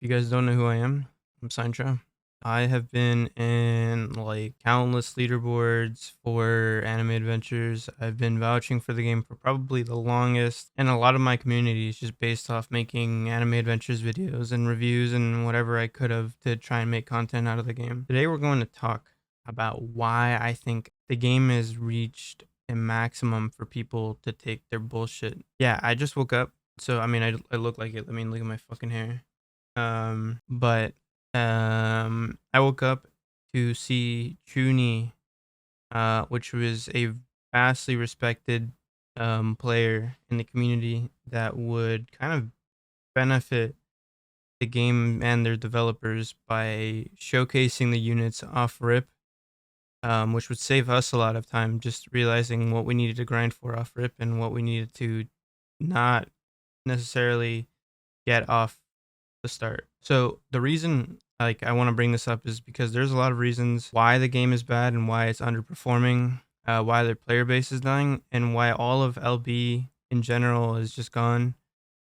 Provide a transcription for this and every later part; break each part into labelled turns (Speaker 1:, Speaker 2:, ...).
Speaker 1: If you guys don't know who I am, I'm Sancho. I have been in like countless leaderboards for anime adventures. I've been vouching for the game for probably the longest, and a lot of my community is just based off making anime adventures videos and reviews and whatever I could have to try and make content out of the game. Today, we're going to talk about why I think the game has reached a maximum for people to take their bullshit. Yeah, I just woke up, so I look like it. I mean, look at my fucking hair. But I woke up to see Chuni, which was a vastly respected player in the community that would kind of benefit the game and their developers by showcasing the units off rip, which would save us a lot of time just realizing what we needed to grind for off rip and what we needed to not necessarily get off the start. So the reason I want to bring this up is because there's a lot of reasons why the game is bad and why it's underperforming, why their player base is dying, and why all of LB in general is just gone.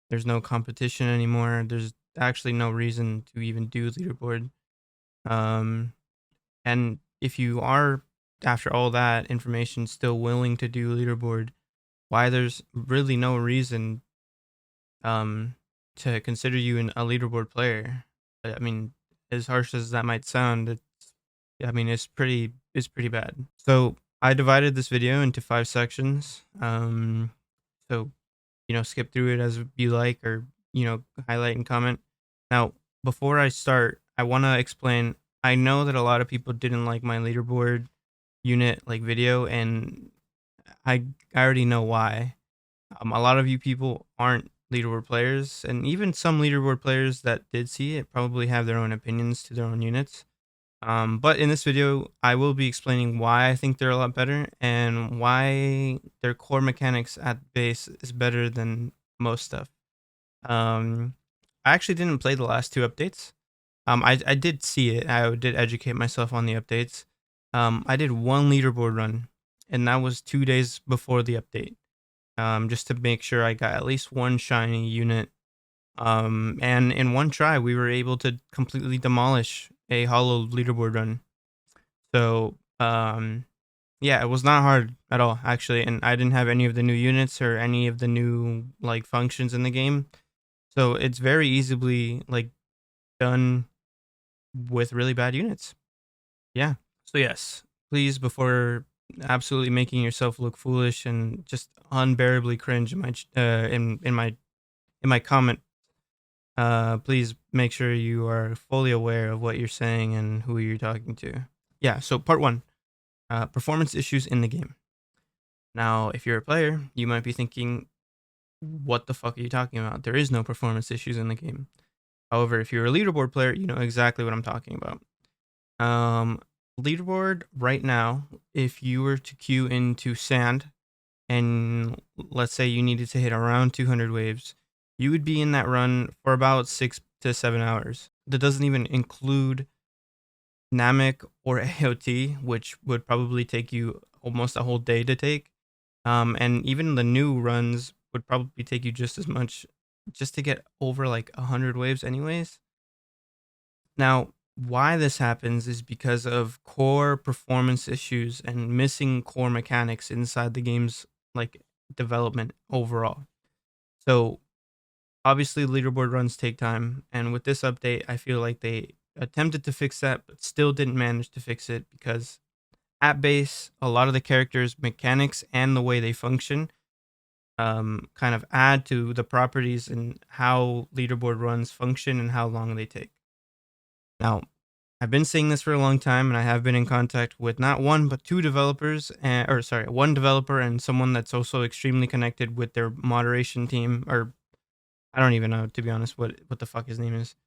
Speaker 1: There's no competition anymore. There's actually no reason to even do leaderboard. Um, and if you are, after all that information, still willing to do leaderboard, why there's really no reason um to consider you a leaderboard player. I mean, as harsh as that might sound, it's pretty bad. So I divided this video into 5 sections. So skip through it as you like, or highlight and comment. Now, before I start, I want to explain. I know that a lot of people didn't like my leaderboard unit video, and I already know why. A lot of you people aren't leaderboard players, and even some leaderboard players that did see it probably have their own opinions to their own units. But in this video, I will be explaining why I think they're a lot better and why their core mechanics at base is better than most stuff. I actually didn't play the last 2 updates. I did see it. I did educate myself on the updates. I did one leaderboard run, and that was 2 days before the update, just to make sure I got at least one shiny unit. And in one try, we were able to completely demolish a hollow leaderboard run. So, yeah, it was not hard at all, actually. And I didn't have any of the new units or any of the new functions in the game. So it's very easily done with really bad units. Yeah. So yes, please, before absolutely making yourself look foolish and just unbearably cringe in my comment, please make sure you are fully aware of what you're saying and who you're talking to. Yeah, so part 1, performance issues in the game. Now, if you're a player, you might be thinking, what the fuck are you talking about? There is no performance issues in the game. However, if you're a leaderboard player, you know exactly what I'm talking about. Leaderboard right now, if you were to queue into sand and let's say you needed to hit around 200 waves, you would be in that run for about 6 to 7 hours. That doesn't even include Namek or AOT, which would probably take you almost a whole day to take. And even the new runs would probably take you just as much, just to get over 100 waves anyways. Now, why this happens is because of core performance issues and missing core mechanics inside the game's development overall. So obviously leaderboard runs take time, and with this update, I feel like they attempted to fix that but still didn't manage to fix it, because at base, a lot of the characters' mechanics and the way they function kind of add to the properties and how leaderboard runs function and how long they take. Now, I've been saying this for a long time, and I have been in contact with not one but 2 developers, one developer and someone that's also extremely connected with their moderation team, or I don't even know, to be honest, what the fuck his name is.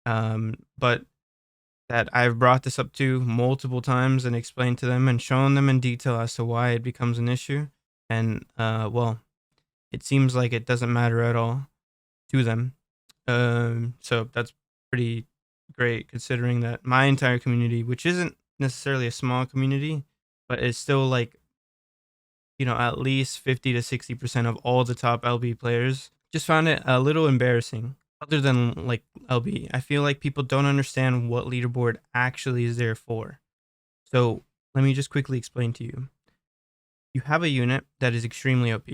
Speaker 1: But that I've brought this up to multiple times and explained to them and shown them in detail as to why it becomes an issue. And well, it seems like it doesn't matter at all to them. So that's pretty great, considering that my entire community, which isn't necessarily a small community, but it's still at least 50 to 60% of all the top LB players, just found it a little embarrassing. other than like LB. I feel like people don't understand what leaderboard actually is there for. So let me just quickly explain to you. You have a unit that is extremely OP.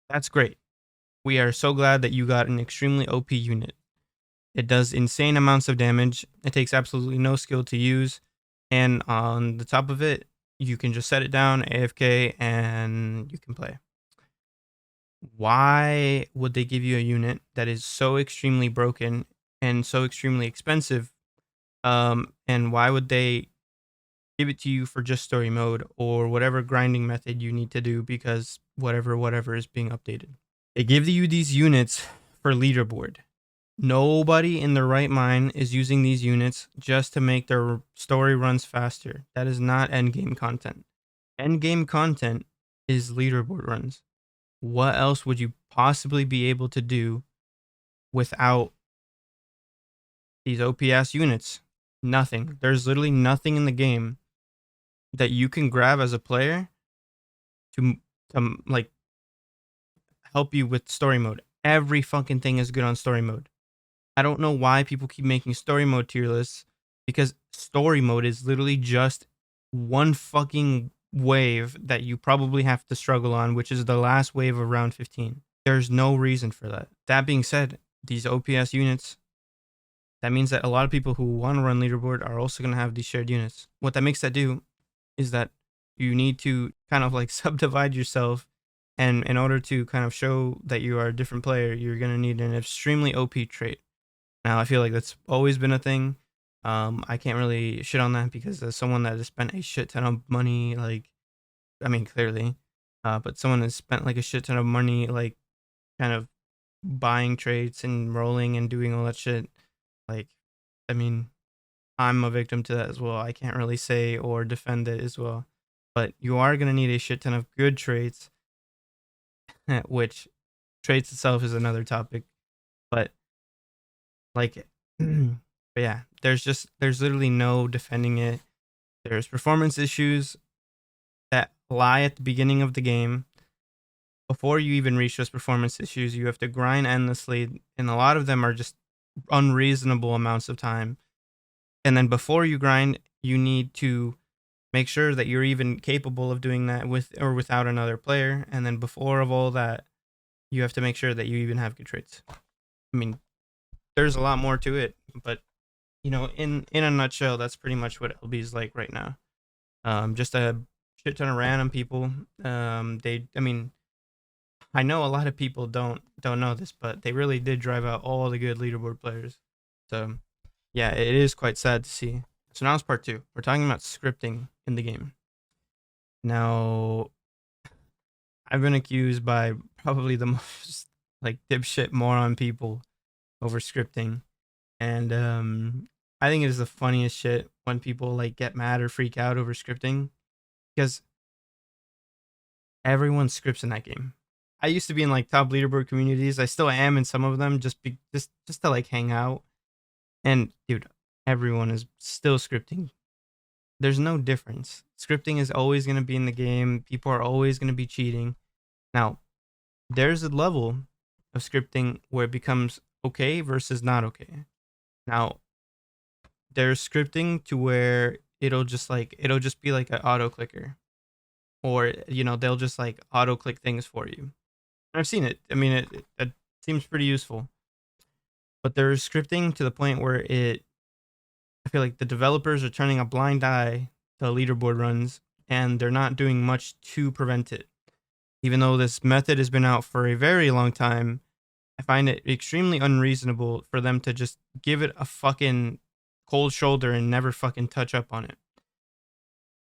Speaker 1: That's great. We are so glad that you got an extremely OP unit. It does insane amounts of damage. It takes absolutely no skill to use. And on the top of it, you can just set it down, AFK, and you can play. Why would they give you a unit that is so extremely broken and so extremely expensive? And why would they give it to you for just story mode or whatever grinding method you need to do because whatever is being updated? They give you these units for leaderboard. Nobody in their right mind is using these units just to make their story runs faster. That is not endgame content. Endgame content is leaderboard runs. What else would you possibly be able to do without these OPS units? Nothing. There's literally nothing in the game that you can grab as a player to like help you with story mode. Every fucking thing is good on story mode. I don't know why people keep making story mode tier lists, because story mode is literally just one fucking wave that you probably have to struggle on, which is the last wave of round 15. There's no reason for that. That being said, these OPS units, that means that a lot of people who want to run leaderboard are also going to have these shared units. What that makes that do is that you need to kind of like subdivide yourself, and in order to kind of show that you are a different player, you're going to need an extremely OP trait. Now, I feel like that's always been a thing. I can't really shit on that because as someone that has spent a shit ton of money, like, I mean, clearly, but someone has spent like a shit ton of money, like, kind of buying traits and rolling and doing all that shit. Like, I mean, I'm a victim to that as well. I can't really say or defend it as well. But you are going to need a shit ton of good traits, which traits itself is another topic. But like, but yeah, there's literally no defending it. There's performance issues that lie at the beginning of the game. Before you even reach those performance issues, you have to grind endlessly, and a lot of them are just unreasonable amounts of time. And then before you grind, you need to make sure that you're even capable of doing that with or without another player. And then before of all that, you have to make sure that you even have good traits. I mean, there's a lot more to it, but you know, in a nutshell, that's pretty much what LB is like right now. Just a shit ton of random people. I mean, I know a lot of people don't know this, but they really did drive out all the good leaderboard players. So yeah, it is quite sad to see. So now it's part 2. We're talking about scripting in the game. Now, I've been accused by probably the most like dipshit moron people over scripting, and I think it is the funniest shit when people like get mad or freak out over scripting, because everyone scripts in that game. I used to be in like top leaderboard communities. I still am in some of them, just to like hang out. And dude, everyone is still scripting. There's no difference. Scripting is always going to be in the game. People are always going to be cheating. Now, there's a level of scripting where it becomes okay versus not okay. Now, there's scripting to where it'll just be like an auto clicker, or you know, they'll just like auto click things for you. I've seen it. I mean, it seems pretty useful. But there's scripting to the point where I feel like the developers are turning a blind eye to leaderboard runs, and they're not doing much to prevent it. Even though this method has been out for a very long time, I find it extremely unreasonable for them to just give it a fucking cold shoulder and never fucking touch up on it.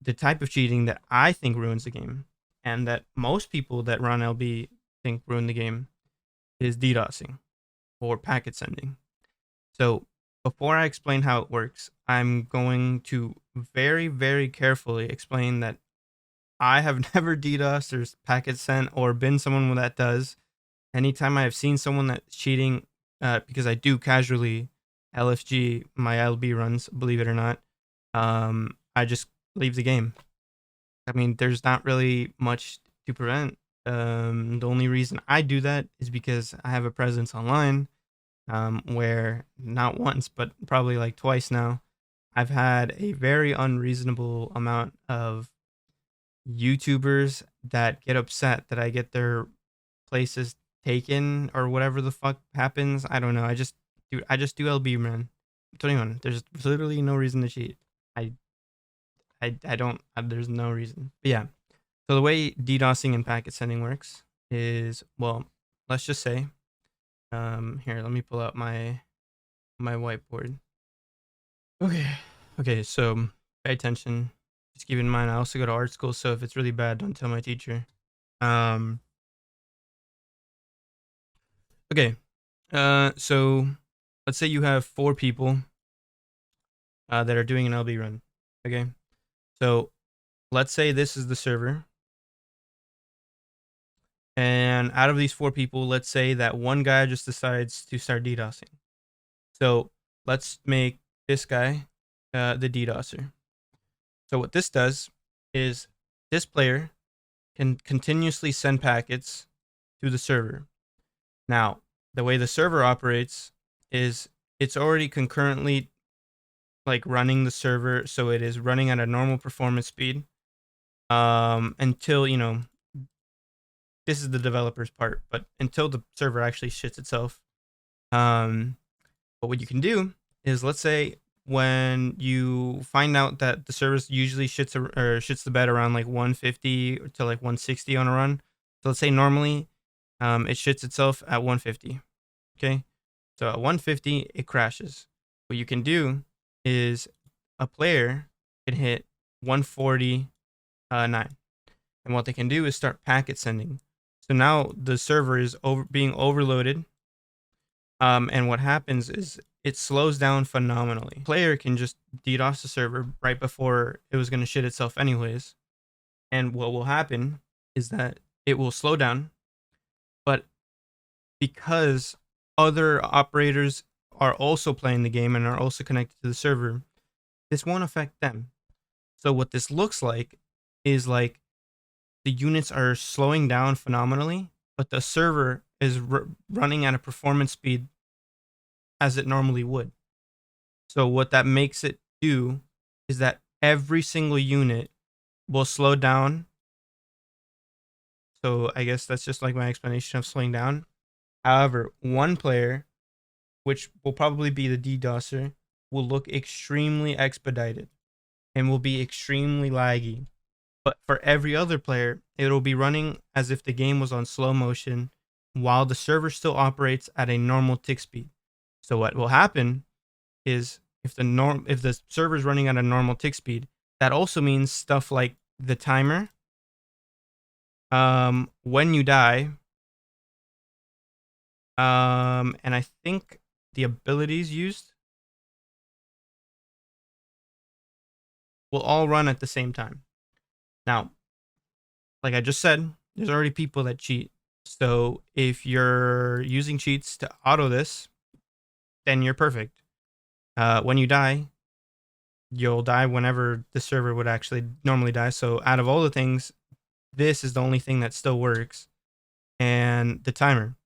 Speaker 1: The type of cheating that I think ruins the game, and that most people that run LB think ruin the game, is DDoSing or packet sending. So before I explain how it works, I'm going to very, very carefully explain that I have never DDoSed or packet sent or been someone that does. Anytime I have seen someone that's cheating, because I do casually LFG my LB runs, believe it or not, I just leave the game. I mean, there's not really much to prevent. The only reason I do that is because I have a presence online, where not once, but probably like twice now, I've had a very unreasonable amount of YouTubers that get upset that I get their places taken or whatever the fuck happens. I don't know. I just do LB, man. 21. There's literally no reason to cheat. I I don't. There's no reason. But yeah. So the way DDoSing and packet sending works is, well, let's just say, here, let me pull out my whiteboard. Okay. Okay. So pay attention. Just keep in mind, I also go to art school, so if it's really bad, don't tell my teacher. Um. Okay. So let's say you have 4 people that are doing an LB run. Okay. So let's say this is the server. And out of these 4 people, let's say that one guy just decides to start DDoSing. So let's make this guy the DDoSer. So what this does is this player can continuously send packets to the server. Now, the way the server operates is it's already concurrently like running the server, so it is running at a normal performance speed until, you know, this is the developer's part, but until the server actually shits itself. But what you can do is, let's say when you find out that the service usually shits the bed around like 150 to like 160 on a run. So let's say normally it shits itself at 150. Okay, so at 150 it crashes. What you can do is a player can hit 149, and what they can do is start packet sending. So now the server is being overloaded. And what happens is it slows down phenomenally. Player can just DDoS the server right before it was going to shit itself anyways. And what will happen is that it will slow down, but because other operators are also playing the game and are also connected to the server, this won't affect them. So what this looks like is like the units are slowing down phenomenally, but the server is running at a performance speed as it normally would. So what that makes it do is that every single unit will slow down. So I guess that's just like my explanation of slowing down. However, one player, which will probably be the DDoSer, will look extremely expedited and will be extremely laggy. But for every other player, it'll be running as if the game was on slow motion while the server still operates at a normal tick speed. So what will happen is if the server's running at a normal tick speed, that also means stuff like the timer, when you die, and I think the abilities used will all run at the same time. Now, like I just said, there's already people that cheat. So if you're using cheats to auto this, then you're perfect. When you die, you'll die whenever the server would actually normally die. So out of all the things, this is the only thing that still works. And the timer.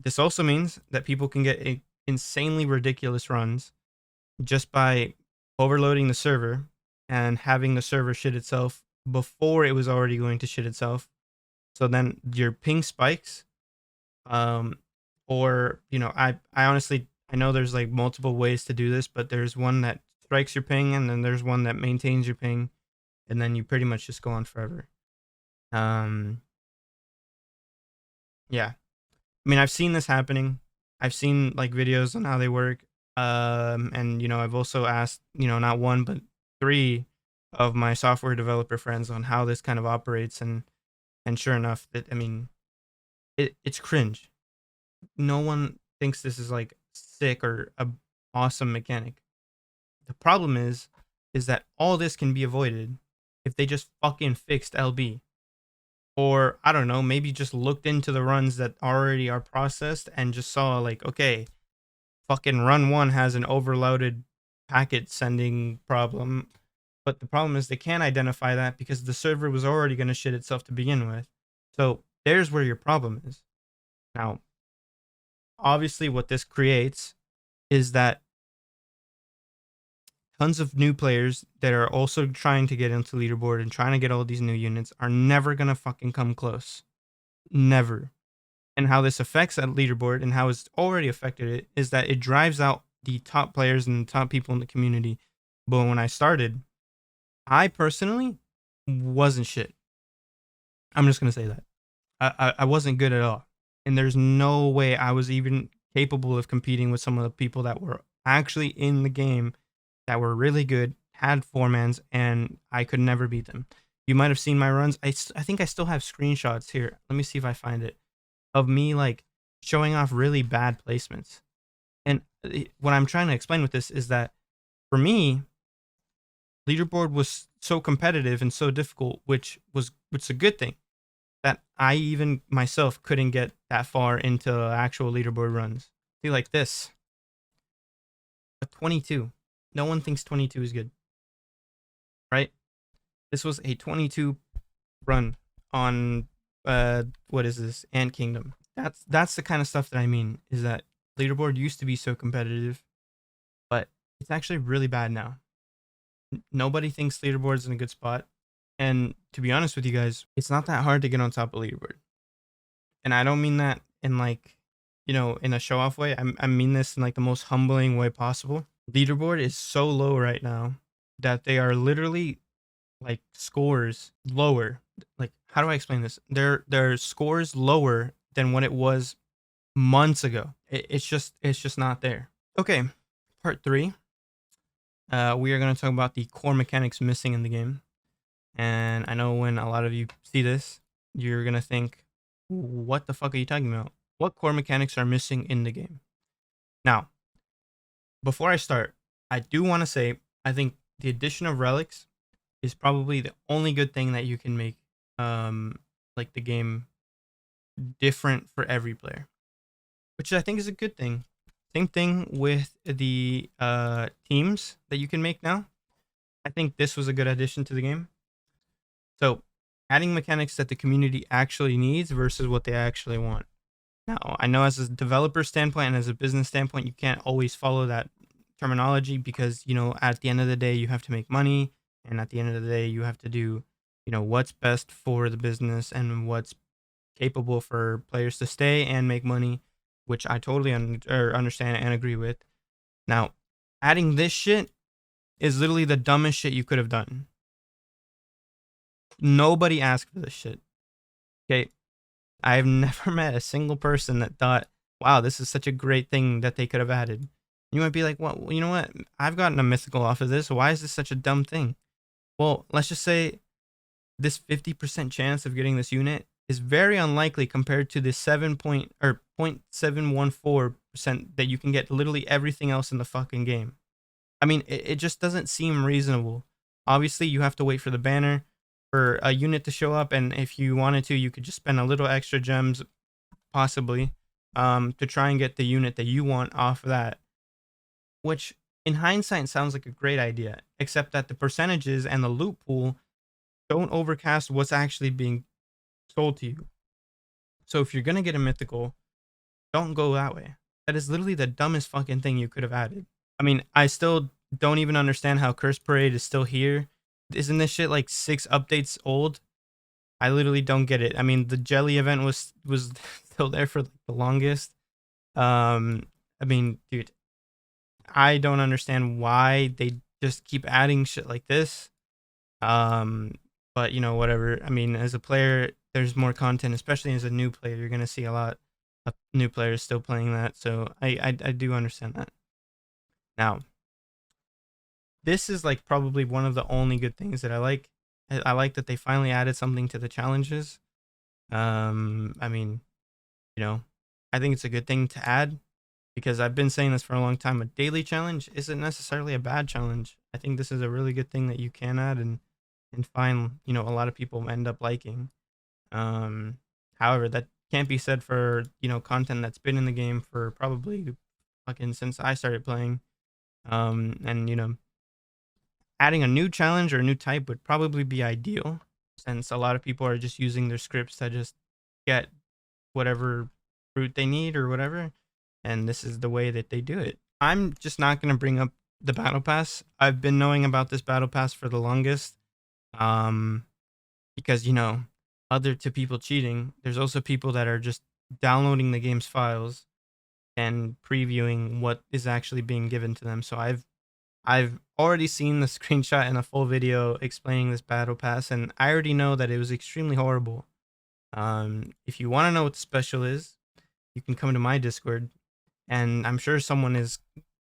Speaker 1: This also means that people can get insanely ridiculous runs just by overloading the server and having the server shit itself before it was already going to shit itself. So then your ping spikes. Or, you know, I honestly, I know there's like multiple ways to do this, but there's one that strikes your ping and then there's one that maintains your ping, and then you pretty much just go on forever. Yeah. I mean, I've seen this happening. I've seen like videos on how they work. And you know, I've also asked, you know, not one but 3 of my software developer friends on how this kind of operates, and sure enough, that I mean, it's cringe. No one thinks this is like sick or a awesome mechanic. The problem is that all this can be avoided if they just fucking fixed LB. Or I don't know, maybe just looked into the runs that already are processed and just saw like, okay, fucking run 1 has an overloaded packet sending problem. But the problem is they can't identify that because the server was already going to shit itself to begin with. So there's where your problem is. Now, obviously what this creates is that tons of new players that are also trying to get into leaderboard and trying to get all these new units are never gonna fucking come close. Never. And how this affects that leaderboard and how it's already affected it is that it drives out the top players and the top people in the community. But when I started, I personally wasn't shit. I'm just gonna say that. I wasn't good at all. And there's no way I was even capable of competing with some of the people that were actually in the game that were really good, had four-mans, and I could never beat them. You might have seen my runs. I think I still have screenshots here. Let me see if I find it. Of me like showing off really bad placements. And what I'm trying to explain with this is that for me, leaderboard was so competitive and so difficult, which is a good thing, that I even myself couldn't get that far into actual leaderboard runs. See, like this. A 22. No one thinks 22 is good. Right? This was a 22 run on what is this? Ant Kingdom. That's the kind of stuff that I mean, is that leaderboard used to be so competitive, but it's actually really bad now. Nobody thinks leaderboard is in a good spot. And to be honest with you guys, it's not that hard to get on top of leaderboard. And I don't mean that in like, in a show off way. I mean this in like the most humbling way possible. Leaderboard is so low right now that they are literally like scores lower. Like, how do I explain this? Their scores lower than what it was months ago. It's just not there. Okay, part 3. We are going to talk about the core mechanics missing in the game. And I know when a lot of you see this, you're going to think, what the fuck are you talking about? What core mechanics are missing in the game? Now, before I start, I do want to say, I think the addition of relics is probably the only good thing that you can make like the game different for every player, which I think is a good thing. Same thing with the teams that you can make now. I think this was a good addition to the game. So, adding mechanics that the community actually needs versus what they actually want. Now, I know as a developer standpoint and as a business standpoint, you can't always follow that terminology because, at the end of the day, you have to make money. And at the end of the day, you have to do, what's best for the business and what's capable for players to stay and make money, which I totally understand and agree with. Now, adding this shit is literally the dumbest shit you could have done. Nobody asked for this shit. Okay. I've never met a single person that thought, wow, this is such a great thing that they could have added. You might be like, well, you know what? I've gotten a mythical off of this. Why is this such a dumb thing? Well, let's just say this 50% chance of getting this unit is very unlikely compared to the 0.714% that you can get literally everything else in the fucking game. I mean, it just doesn't seem reasonable. Obviously, you have to wait for the banner for a unit to show up, and if you wanted to, you could just spend a little extra gems, possibly, to try and get the unit that you want off of that. Which, in hindsight, sounds like a great idea, except that the percentages and the loot pool don't overcast what's actually being sold to you. So if you're gonna get a mythical, don't go that way. That is literally the dumbest fucking thing you could have added. I mean, I still don't even understand how Curse Parade is still here. Isn't this shit like 6 updates old? I literally don't get it. I mean, the jelly event was still there for like the longest. I mean, dude, I don't understand why they just keep adding shit like this. But whatever. I mean, as a player, there's more content, especially as a new player. You're gonna see a lot of new players still playing that, so I do understand that. Now, this is like probably one of the only good things that I like. I like that they finally added something to the challenges. I mean, I think it's a good thing to add because I've been saying this for a long time. A daily challenge isn't necessarily a bad challenge. I think this is a really good thing that you can add and find, a lot of people end up liking. However, that can't be said for, content that's been in the game for probably fucking since I started playing. And adding a new challenge or a new type would probably be ideal since a lot of people are just using their scripts to just get whatever fruit they need or whatever. and this is the way that they do it. I'm just not going to bring up the battle pass. I've been knowing about this battle pass for the longest, um, because other to people cheating, there's also people that are just downloading the game's files and previewing what is actually being given to them. So I've already seen the screenshot and a full video explaining this battle pass, and I already know that it was extremely horrible. If you want to know what the special is, you can come to my Discord, and I'm sure someone is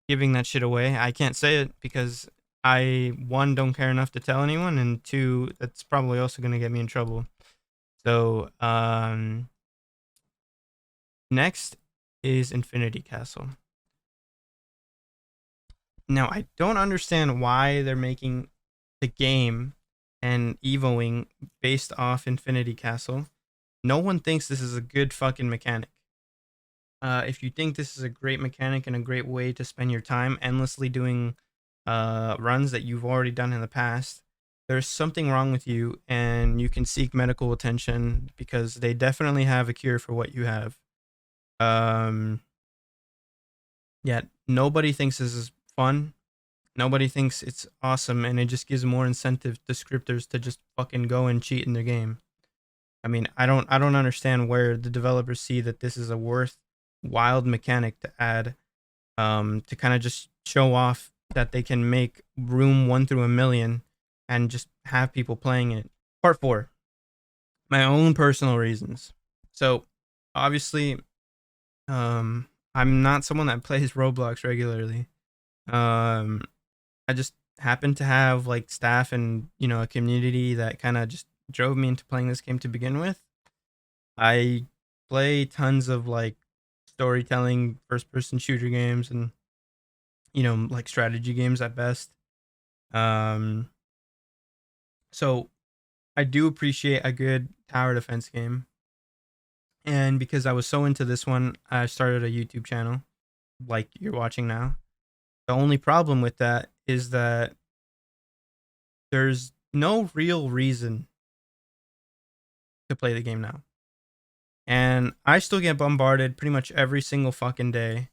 Speaker 1: giving that shit away. I can't say it because I, one, don't care enough to tell anyone, and two, that's probably also going to get me in trouble. So, next is Infinity Castle. Now, I don't understand why they're making the game and evoing based off Infinity Castle. No one thinks this is a good fucking mechanic. If you think this is a great mechanic and a great way to spend your time endlessly doing runs that you've already done in the past, there's something wrong with you, and you can seek medical attention because they definitely have a cure for what you have. Yeah, nobody thinks this is fun. Nobody thinks it's awesome, and it just gives more incentive to scripters to just fucking go and cheat in their game. I mean, I don't understand where the developers see that this is a wild mechanic to add, to kind of just show off that they can make room 1 through a million and just have people playing it. Part 4, my own personal reasons. So obviously, I'm not someone that plays Roblox regularly. I just happen to have like staff and a community that kind of just drove me into playing this game to begin with. I play tons of like storytelling first person shooter games and like strategy games at best. So I do appreciate a good tower defense game. And because I was so into this one, I started a YouTube channel like you're watching now. The only problem with that is that there's no real reason to play the game now. And I still get bombarded pretty much every single fucking day,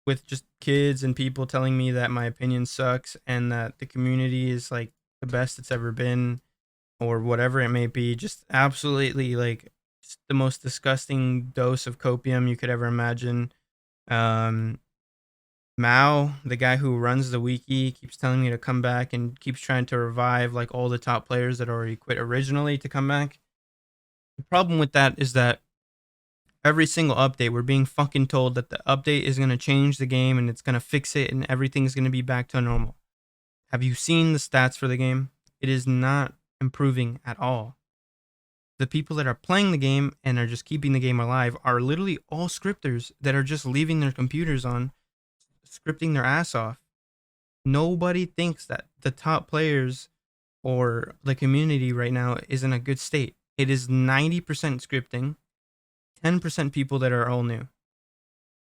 Speaker 1: with just kids and people telling me that my opinion sucks and that the community is like the best it's ever been, or whatever it may be. Just absolutely like just the most disgusting dose of copium you could ever imagine. Mao, the guy who runs the wiki, keeps telling me to come back and keeps trying to revive like all the top players that already quit originally to come back. The problem with that is that every single update, we're being fucking told that the update is going to change the game and it's going to fix it and everything's going to be back to normal. Have you seen the stats for the game? It is not improving at all. The people that are playing the game and are just keeping the game alive are literally all scripters that are just leaving their computers on, scripting their ass off. Nobody thinks that the top players or the community right now is in a good state. It is 90% scripting, 10% people that are all new.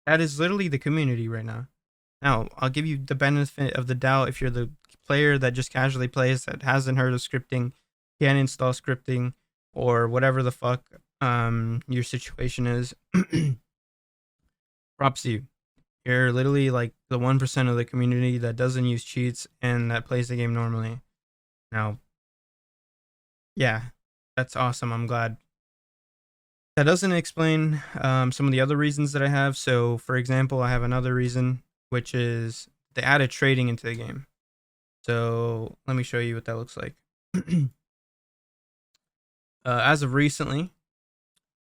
Speaker 1: That is literally the community right now. Now, I'll give you the benefit of the doubt if you're the player that just casually plays, that hasn't heard of scripting, can't install scripting, or whatever the fuck your situation is. Props to you. You're literally like the 1% of the community that doesn't use cheats and that plays the game normally. Now, yeah, that's awesome. I'm glad. That doesn't explain some of the other reasons that I have. So, for example, I have another reason, which is they added trading into the game. So, let me show you what that looks like. As of recently,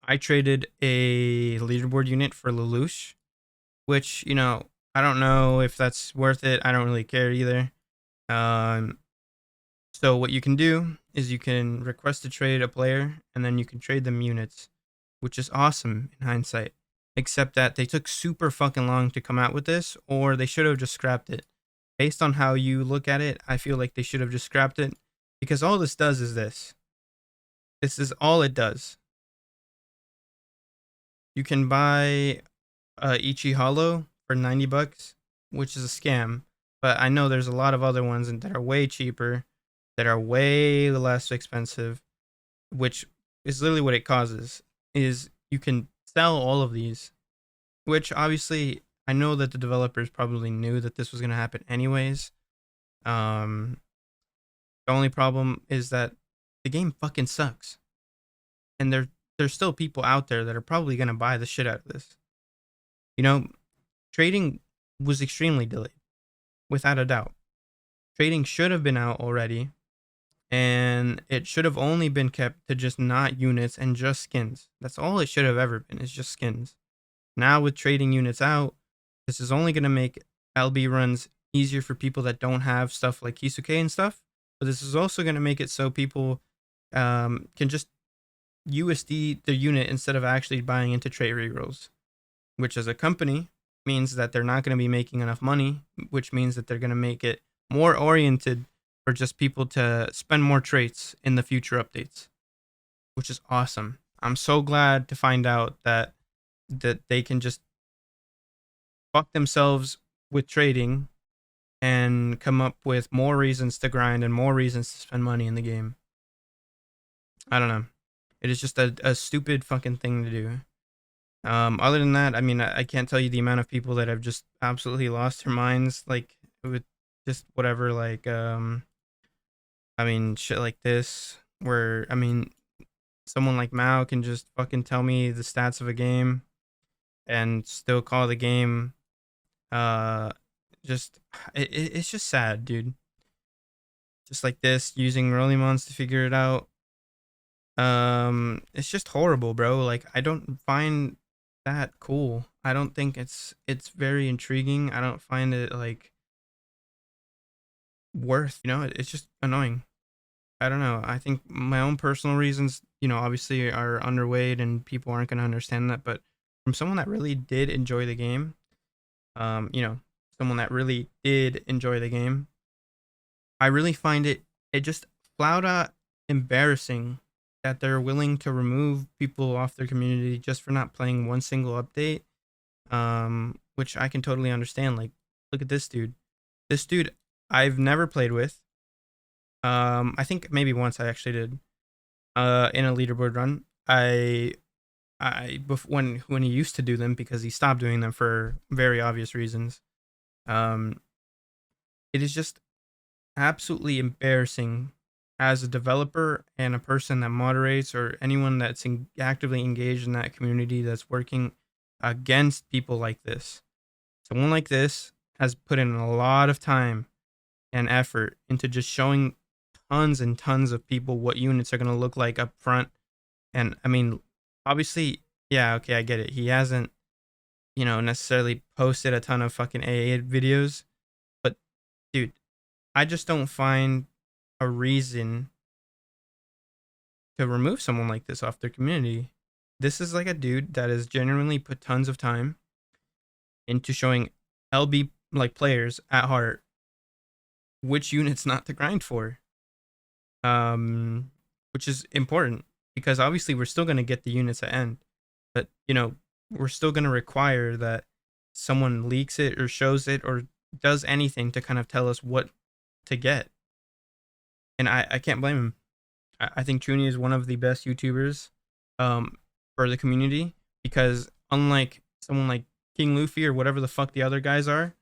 Speaker 1: I traded a leaderboard unit for Lelouch, which, I don't know if that's worth it. I don't really care either. So what you can do is you can request to trade a player, and then you can trade them units, which is awesome in hindsight. Except that they took super fucking long to come out with this, or they should have just scrapped it. Based on how you look at it, I feel like they should have just scrapped it, because all this does is this. This is all it does. You can buy Ichi Hollow for $90, which is a scam. But I know there's a lot of other ones that are way cheaper, that are way less expensive, which is literally what it causes. Is you can sell all of these, which obviously I know that the developers probably knew that this was going to happen anyways. Um, the only problem is that the game fucking sucks, and there's still people out there that are probably going to buy the shit out of this. You know, trading was extremely delayed, without a doubt. Trading should have been out already, and it should have only been kept to just not units and just skins. That's all it should have ever been, is just skins. Now with trading units out, this is only going to make LB runs easier for people that don't have stuff like Kisuke and stuff. But this is also going to make it so people can just USD the unit instead of actually buying into trade rerolls, which as a company means that they're not going to be making enough money, which means that they're going to make it more oriented for just people to spend more traits in the future updates, which is awesome. I'm so glad to find out that they can just fuck themselves with trading and come up with more reasons to grind and more reasons to spend money in the game. I don't know. It is just a stupid fucking thing to do. Other than that, I mean, I can't tell you the amount of people that have just absolutely lost their minds, like with just whatever, like I mean, shit like this, where I mean, someone like Mao can just fucking tell me the stats of a game and still call the game just it's just sad, dude. Just like this, using Rollimons to figure it out. It's just horrible, bro. Like, I don't find that cool. I don't think it's very intriguing. I don't find it like worth, it's just annoying. I don't know. I think my own personal reasons, obviously are underweighed and people aren't going to understand that, but from someone that really did enjoy the game, someone that really did enjoy the game, I really find it just flat out embarrassing that they're willing to remove people off their community just for not playing one single update. Which I can totally understand. Like, look at this dude. This dude I've never played with. I think maybe once I actually did. In a leaderboard run. When he used to do them, because he stopped doing them for very obvious reasons. It is just absolutely embarrassing as a developer and a person that moderates or anyone that's actively engaged in that community that's working against people like this. Someone like this has put in a lot of time and effort into just showing tons and tons of people what units are going to look like up front. And I mean, obviously, yeah, okay, I get it. He hasn't, necessarily posted a ton of fucking AA videos. But, dude, I just don't find a reason to remove someone like this off their community. This is like a dude that has genuinely put tons of time into showing LB like players at heart which units not to grind for. Which is important because obviously we're still going to get the units at end, but we're still going to require that someone leaks it or shows it or does anything to kind of tell us what to get. And I can't blame him. I think Chuny is one of the best YouTubers for the community, because unlike someone like King Luffy or whatever the fuck the other guys are,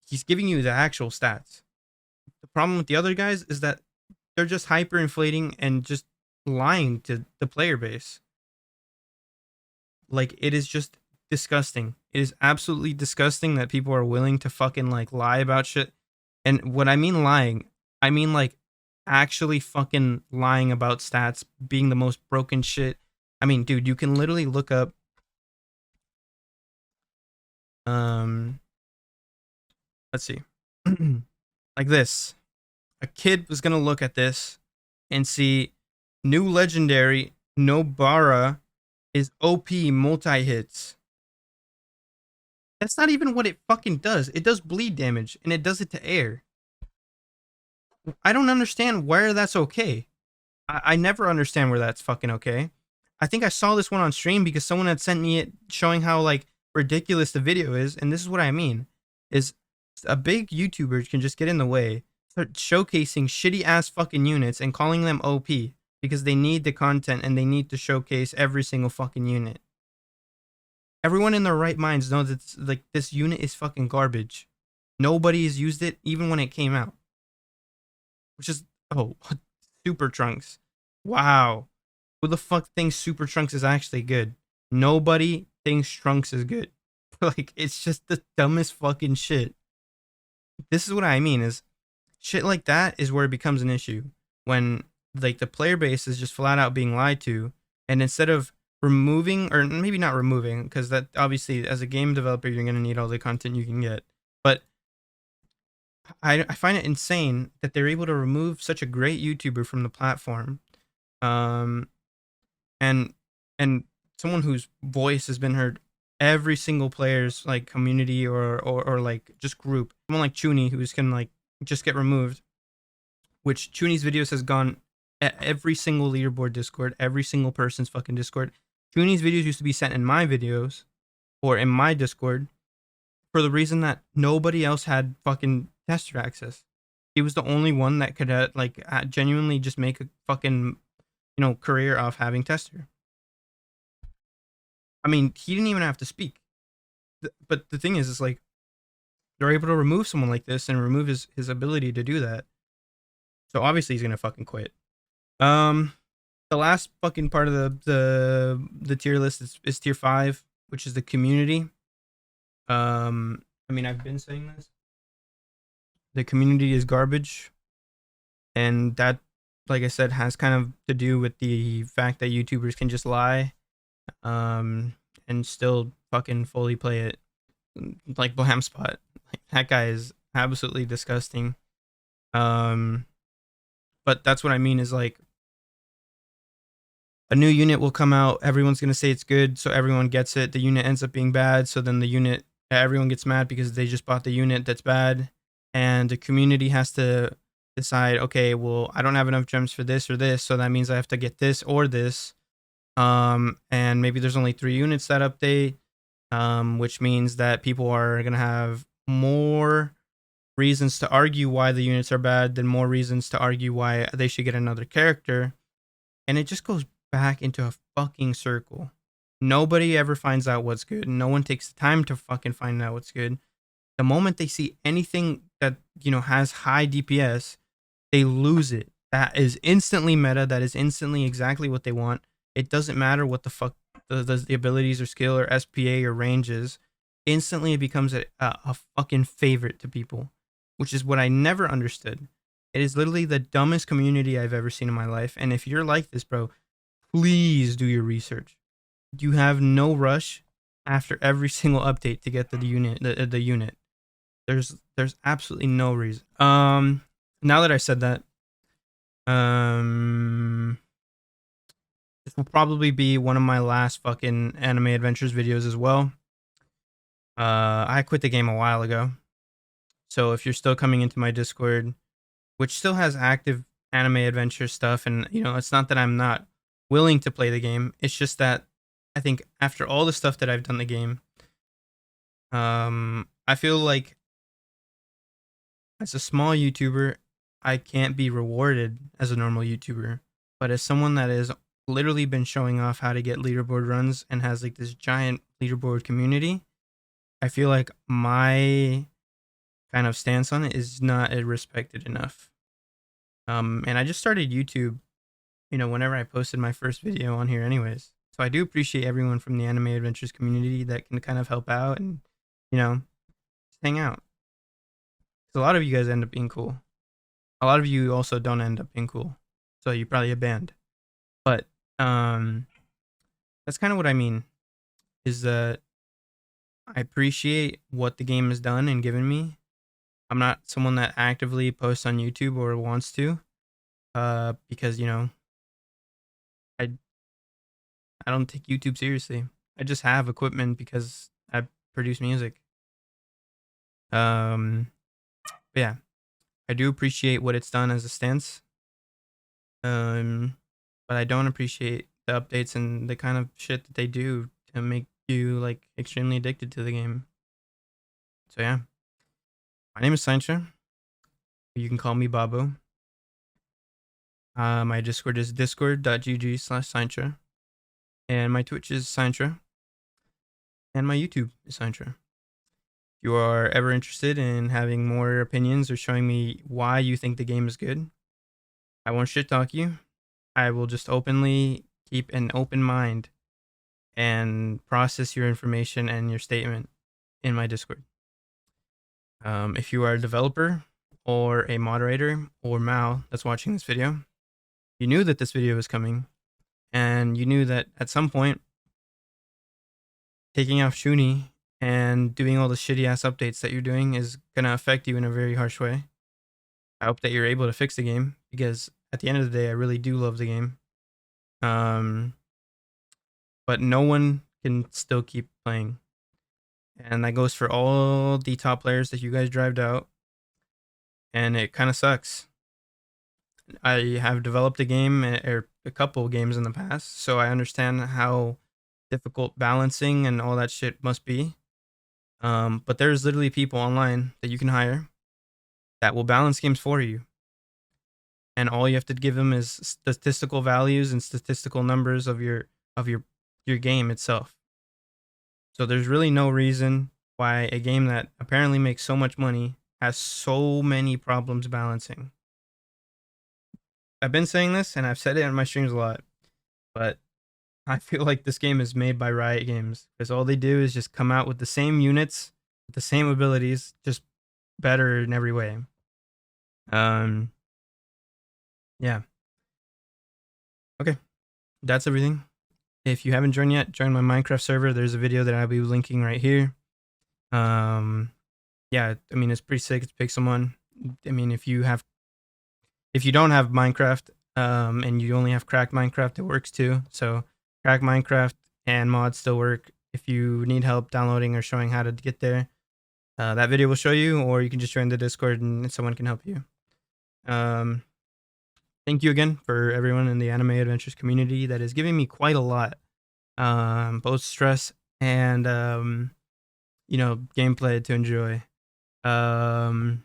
Speaker 1: he's giving you the actual stats. The problem with the other guys is that they're just hyperinflating and just lying to the player base. Like, it is just disgusting. It is absolutely disgusting that people are willing to fucking like lie about shit. And what I mean lying, I mean like actually fucking lying about stats being the most broken shit. I mean, dude, you can literally look up let's see. Like this. A kid was going to look at this and see new legendary Nobara is OP multi-hits. That's not even what it fucking does. It does bleed damage, and it does it to air. I don't understand where that's okay. I never understand where that's fucking okay. I think I saw this one on stream because someone had sent me it showing how like ridiculous the video is, and this is what I mean. Is a big YouTuber can just get in the way, start showcasing shitty ass fucking units and calling them OP because they need the content and they need to showcase every single fucking unit. Everyone in their right minds knows it's like this unit is fucking garbage. Nobody has used it even when it came out. Which is oh, Super Trunks. Wow. Who the fuck thinks Super Trunks is actually good? Nobody thinks Trunks is good. Like it's just the dumbest fucking shit. This is what I mean is shit like that is where it becomes an issue when like the player base is just flat out being lied to, and instead of removing, or maybe not removing, because that obviously as a game developer you're gonna need all the content you can get, but I find it insane that they're able to remove such a great YouTuber from the platform, um, and and someone whose voice has been heard every single player's like community or like just group. Someone like Chuny who's can like just get removed, which Chuny's videos has gone at every single leaderboard Discord, every single person's fucking Discord. Chuny's videos used to be sent in my videos or in my Discord for the reason that nobody else had fucking tester access. He was the only one that could genuinely just make a fucking career off having tester. I mean, he didn't even have to speak. But the thing is, it's like they're able to remove someone like this and remove his ability to do that. So obviously he's gonna fucking quit. The last fucking part of the tier list is tier 5, which is the community. I mean, I've been saying this. The community is garbage, and that, like I said, has kind of to do with the fact that YouTubers can just lie, and still fucking fully play it, like Blamspot. Like that guy is absolutely disgusting. But that's what I mean is like a new unit will come out, everyone's gonna say it's good, so everyone gets it. The unit ends up being bad, so then the unit everyone gets mad because they just bought the unit that's bad, and the community has to decide, okay, well, I don't have enough gems for this or this, so that means I have to get this or this. And maybe there's only 3 units that update, which means that people are gonna have more reasons to argue why the units are bad than more reasons to argue why they should get another character. And it just goes back into a fucking circle. Nobody ever finds out what's good. No one takes the time to fucking find out what's good. The moment they see anything that, has high DPS, they lose it. That is instantly meta. That is instantly exactly what they want. It doesn't matter what the fuck the abilities or skill or SPA or range is. Instantly it becomes a fucking favorite to people, which is what I never understood. It is literally the dumbest community I've ever seen in my life. And if you're like this, bro, please do your research. You have no rush after every single update to get the unit. The unit. There's absolutely no reason. Now that I said that, this will probably be one of my last fucking Anime Adventures videos as well. I quit the game a while ago. So if you're still coming into my Discord, which still has active Anime Adventure stuff, and it's not that I'm not willing to play the game. It's just that I think after all the stuff that I've done in the game, I feel like as a small YouTuber, I can't be rewarded as a normal YouTuber. But as someone that has literally been showing off how to get leaderboard runs and has like this giant leaderboard community, I feel like my kind of stance on it is not respected enough. And I just started YouTube, whenever I posted my first video on here anyways. So I do appreciate everyone from the Anime Adventures community that can kind of help out and, just hang out. Because a lot of you guys end up being cool. A lot of you also don't end up being cool. So you're probably a band. But that's kind of what I mean, is that I appreciate what the game has done and given me. I'm not someone that actively posts on YouTube or wants to, because I don't take YouTube seriously. I just have equipment because I produce music. But yeah, I do appreciate what it's done as a stance. But I don't appreciate the updates and the kind of shit that they do to make you like extremely addicted to the game. So yeah, my name is Sancha. You can call me Babu. My Discord is discord.gg/Sancha. And my Twitch is Sancha. and my YouTube is Sintra. If you are ever interested in having more opinions or showing me why you think the game is good, I won't shit talk you. I will just openly keep an open mind and process your information and your statement in my Discord. If you are a developer or a moderator or Mao that's watching this video, you knew that this video was coming, and you knew that at some point, taking off Shuni and doing all the shitty ass updates that you're doing is gonna affect you in a very harsh way. I hope that you're able to fix the game, because at the end of the day, I really do love the game. But no one can still keep playing. And that goes for all the top players that you guys drived out. And it kind of sucks. I have developed a game or a couple games in the past, so I understand how difficult balancing and all that shit must be. But there's literally people online that you can hire that will balance games for you. And all you have to give them is statistical values and statistical numbers of your game itself. So there's really no reason why a game that apparently makes so much money has so many problems balancing. I've been saying this, and I've said it in my streams a lot, but I feel like this game is made by Riot Games, because all they do is just come out with the same units, with the same abilities, just better in every way. Yeah. Okay, that's everything. If you haven't joined yet, join my Minecraft server. There's a video that I'll be linking right here. Yeah, I mean, it's pretty sick. It's Pixel One. I mean, if you don't have Minecraft, and you only have cracked Minecraft, it works too. So cracked Minecraft and mods still work. If you need help downloading or showing how to get there, that video will show you, or you can just join the Discord and someone can help you. Thank you again for everyone in the Anime Adventures community that is giving me quite a lot, both stress and gameplay to enjoy. Yeah.